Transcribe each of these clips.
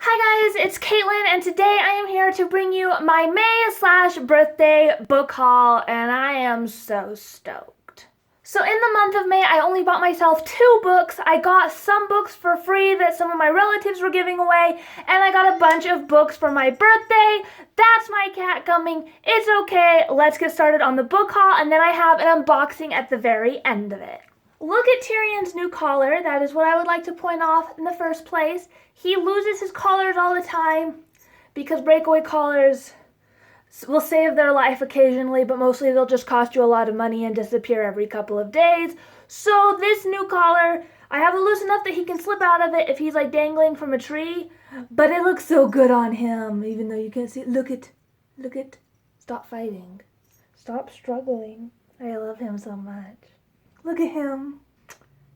Hi guys, it's Caitlin, and today I am here to bring you my May/birthday book haul, and I am so stoked. So in the month of May, I only bought myself 2 books. I got some books for free that some of my relatives were giving away, and I got a bunch of books for my birthday. That's my cat coming. It's okay. Let's get started on the book haul, and then I have an unboxing at the very end of it. Look at Tyrion's new collar. That is what I would like to point off in the first place. He loses his collars all the time because breakaway collars will save their life occasionally, but mostly they'll just cost you a lot of money and disappear every couple of days. So this new collar, I have it loose enough that he can slip out of it if he's like dangling from a tree, but it looks so good on him, even though you can't see it. Look it. Stop fighting. Stop struggling. I love him so much. Look at him.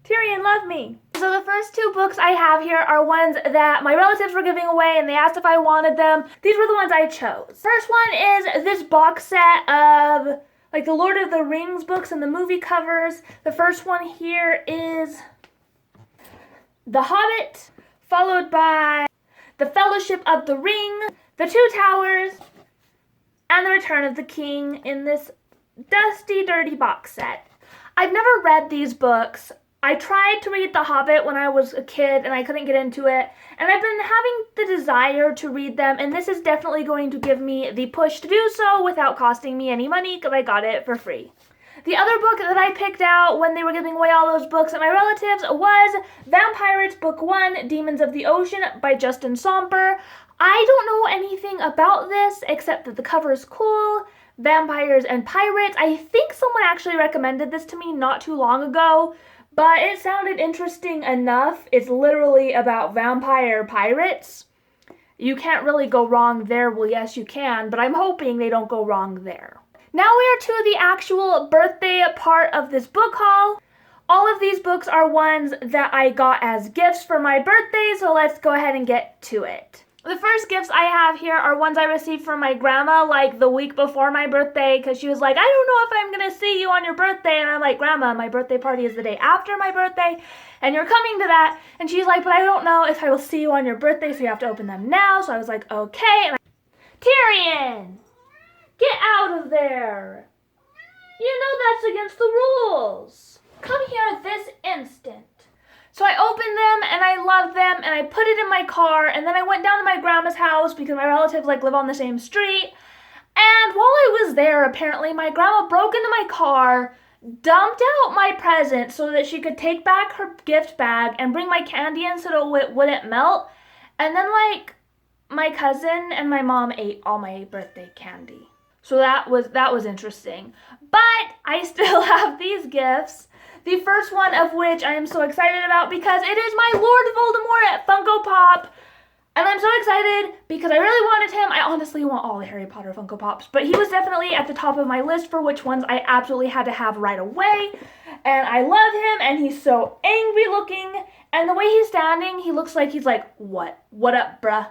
Tyrion, love me. So the first 2 books I have here are ones that my relatives were giving away and they asked if I wanted them. These were the ones I chose. First one is this box set of like the Lord of the Rings books and the movie covers. The first one here is The Hobbit, followed by The Fellowship of the Ring, The Two Towers, and The Return of the King in this dusty, dirty box set. I've never read these books. I tried to read The Hobbit when I was a kid and I couldn't get into it. And I've been having the desire to read them, and this is definitely going to give me the push to do so without costing me any money because I got it for free. The other book that I picked out when they were giving away all those books at my relatives was Vampirates Book 1, Demons of the Ocean by Justin Somper. I don't know anything about this except that the cover is cool. Vampires and pirates. I think someone actually recommended this to me not too long ago, but it sounded interesting enough. It's literally about vampire pirates. You can't really go wrong there. Well, yes, you can, but I'm hoping they don't go wrong there. Now we are to the actual birthday part of this book haul. All of these books are ones that I got as gifts for my birthday, so let's go ahead and get to it. The first gifts I have here are ones I received from my grandma like the week before my birthday, because she was like, I don't know if I'm going to see you on your birthday. And I'm like, Grandma, my birthday party is the day after my birthday, and you're coming to that. And she's like, but I don't know if I will see you on your birthday, so you have to open them now. So I was like, okay. And Tyrion, get out of there. You know that's against the rules. Come here this instant. So I opened them and I loved them and I put it in my car, and then I went down to my grandma's house because my relatives live on the same street. And while I was there, apparently my grandma broke into my car, dumped out my present so that she could take back her gift bag and bring my candy in so it wouldn't melt. And then my cousin and my mom ate all my birthday candy. So that was interesting. But I still have these gifts. The first one of which I am so excited about because it is my Lord Voldemort Funko Pop. And I'm so excited because I really wanted him. I honestly want all the Harry Potter Funko Pops, but he was definitely at the top of my list for which ones I absolutely had to have right away. And I love him, and he's so angry looking. And the way he's standing, he looks like he's like, what? What up, bruh?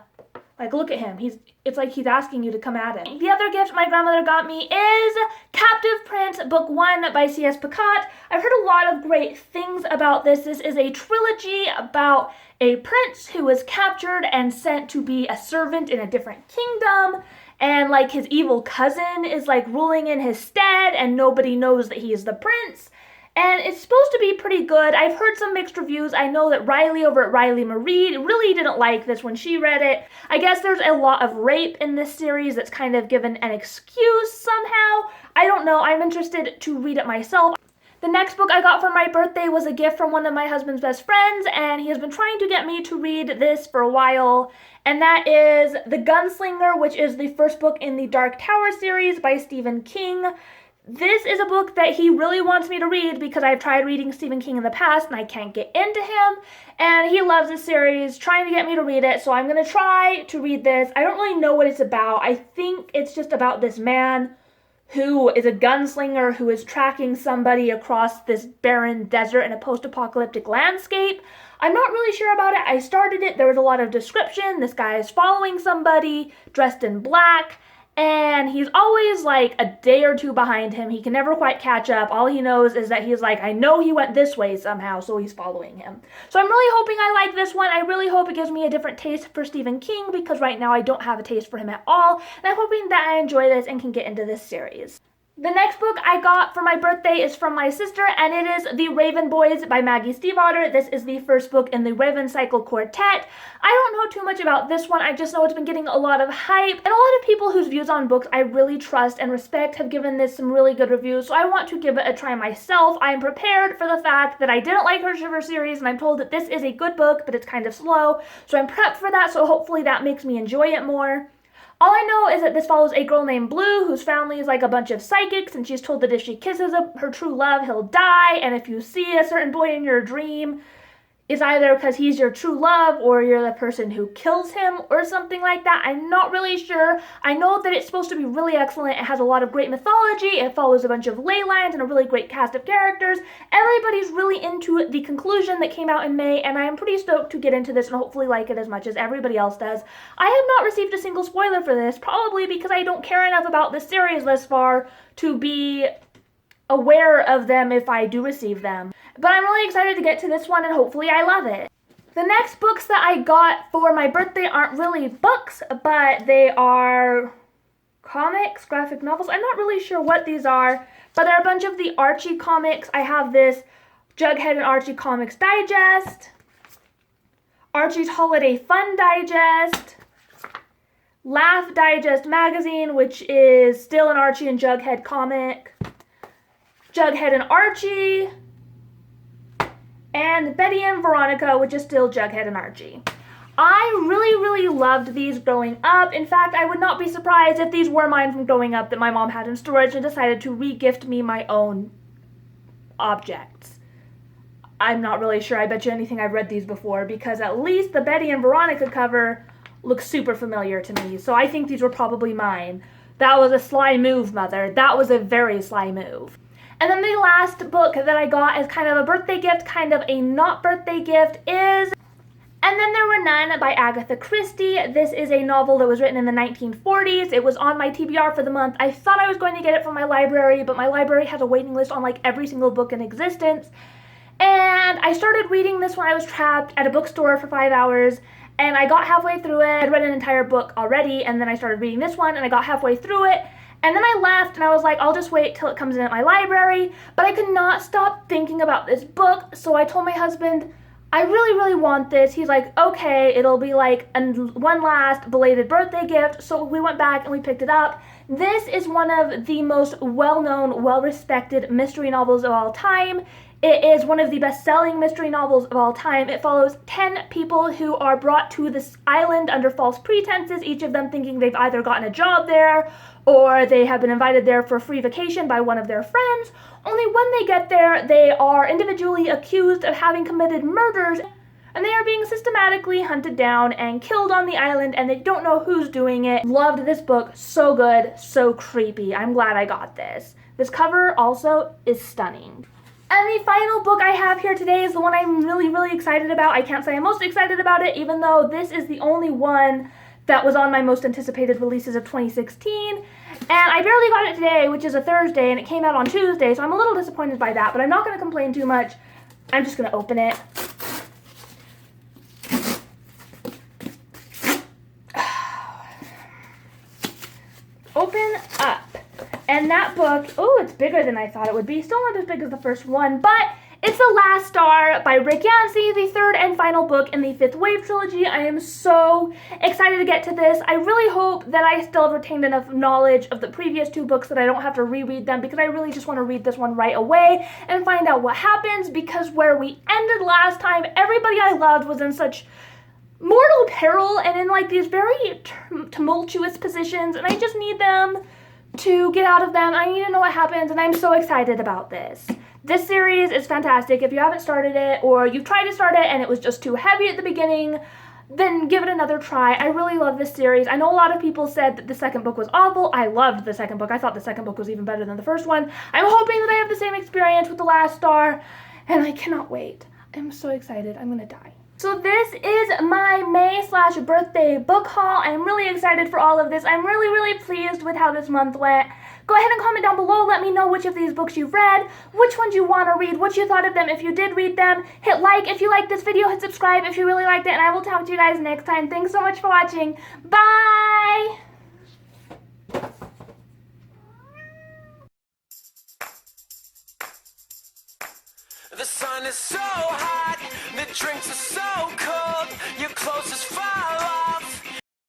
Like, look at him. It's like he's asking you to come at him. The other gift my grandmother got me is Captive Prince Book 1 by C.S. Pacat. I've heard a lot of great things about this. This is a trilogy about a prince who was captured and sent to be a servant in a different kingdom. And like his evil cousin is like ruling in his stead, and nobody knows that he is the prince. And it's supposed to be pretty good. I've heard some mixed reviews. I know that Riley over at Riley Marie really didn't like this when she read it. I guess there's a lot of rape in this series that's kind of given an excuse somehow. I don't know. I'm interested to read it myself. The next book I got for my birthday was a gift from one of my husband's best friends, and he has been trying to get me to read this for a while. And that is The Gunslinger, which is the first book in the Dark Tower series by Stephen King. This is a book that he really wants me to read because I've tried reading Stephen King in the past and I can't get into him. And he loves this series, trying to get me to read it, so I'm going to try to read this. I don't really know what it's about. I think it's just about this man who is a gunslinger who is tracking somebody across this barren desert in a post-apocalyptic landscape. I'm not really sure about it. I started it. There was a lot of description. This guy is following somebody dressed in black. and he's always like a day or two behind him. He can never quite catch up. All he knows is that he's like, I know he went this way somehow, so he's following him. So I'm really hoping I like this one. I really hope it gives me a different taste for Stephen King, because right now I don't have a taste for him at all, and I'm hoping that I enjoy this and can get into this series. The next book I got for my birthday is from my sister, and it is The Raven Boys by Maggie Stiefvater. This is the first book in the Raven Cycle Quartet. I don't know too much about this one. I just know it's been getting a lot of hype, and a lot of people whose views on books I really trust and respect have given this some really good reviews, so I want to give it a try myself. I am prepared for the fact that I didn't like her Shiver series, and I'm told that this is a good book, but it's kind of slow, so I'm prepped for that, so hopefully that makes me enjoy it more. All I know is that this follows a girl named Blue, whose family is like a bunch of psychics, and she's told that if she kisses her true love, he'll die, and if you see a certain boy in your dream, it's either because he's your true love or you're the person who kills him or something like that. I'm not really sure. I know that it's supposed to be really excellent. It has a lot of great mythology. It follows a bunch of ley lines and a really great cast of characters. Everybody's really into the conclusion that came out in May, and I am pretty stoked to get into this and hopefully like it as much as everybody else does. I have not received a single spoiler for this, probably because I don't care enough about this series thus far to be aware of them if I do receive them. But I'm really excited to get to this one, and hopefully I love it. The next books that I got for my birthday aren't really books, but they are comics, graphic novels. I'm not really sure what these are, but they're a bunch of the Archie comics. I have this Jughead and Archie Comics Digest, Archie's Holiday Fun Digest, Laugh Digest Magazine, which is still an Archie and Jughead comic, Jughead and Archie, and Betty and Veronica, which is still Jughead and Archie. I really loved these growing up. In fact, I would not be surprised if these were mine from growing up that my mom had in storage and decided to re-gift me my own objects. I'm not really sure. I bet you anything I've read these before, because at least the Betty and Veronica cover looks super familiar to me, so I think these were probably mine. That was a sly move, Mother. That was a very sly move. And then the last book that I got as kind of a birthday gift, kind of a not birthday gift, is And Then There Were None by Agatha Christie. This is a novel that was written in the 1940s. It was on my TBR for the month. I thought I was going to get it from my library, but my library has a waiting list on like every single book in existence. And I started reading this when I was trapped at a bookstore for 5 hours, and I got halfway through it. I'd read an entire book already, and then I started reading this one, and I got halfway through it. And then I left, and I was like, I'll just wait till it comes in at my library. But I could not stop thinking about this book, so I told my husband, I really want this. He's like, okay, it'll be like one last belated birthday gift. So we went back and we picked it up. This is one of the most well-known, well-respected mystery novels of all time. It is one of the best-selling mystery novels of all time. It follows 10 people who are brought to this island under false pretenses, each of them thinking they've either gotten a job there or they have been invited there for a free vacation by one of their friends. Only when they get there, they are individually accused of having committed murders, and they are being systematically hunted down and killed on the island, and they don't know who's doing it. Loved this book. So good, so creepy. I'm glad I got this. This cover also is stunning. And the final book I have here today is the one I'm really excited about. I can't say I'm most excited about it, even though this is the only one that was on my most anticipated releases of 2016. And I barely got it today, which is a Thursday, and it came out on Tuesday, so I'm a little disappointed by that, but I'm not going to complain too much. I'm just going to open it. Open up. And that book, oh, it's bigger than I thought it would be. Still not as big as the first one, but it's The Last Star by Rick Yancey, the third and final book in the Fifth Wave trilogy. I am so excited to get to this. I really hope that I still have retained enough knowledge of the previous two books that I don't have to reread them, because I really just want to read this one right away and find out what happens, because where we ended last time, everybody I loved was in such mortal peril and in like these very tumultuous positions, and I just need them to get out of them. I need to know what happens, and I'm so excited about this. This series is fantastic. If you haven't started it, or you've tried to start it and it was just too heavy at the beginning, then give it another try. I really love this series. I know a lot of people said that the second book was awful. I loved the second book. I thought the second book was even better than the first one. I'm hoping that I have the same experience with The Last Star, and I cannot wait. I'm so excited. I'm gonna die. So this is my May slash birthday book haul. I'm really excited for all of this. I'm really pleased with how this month went. Go ahead and comment down below. Let me know which of these books you've read, which ones you want to read, what you thought of them if you did read them. Hit like if you liked this video, hit subscribe if you really liked it, and I will talk to you guys next time. Thanks so much for watching. Bye! The sun is so hot, the drinks are so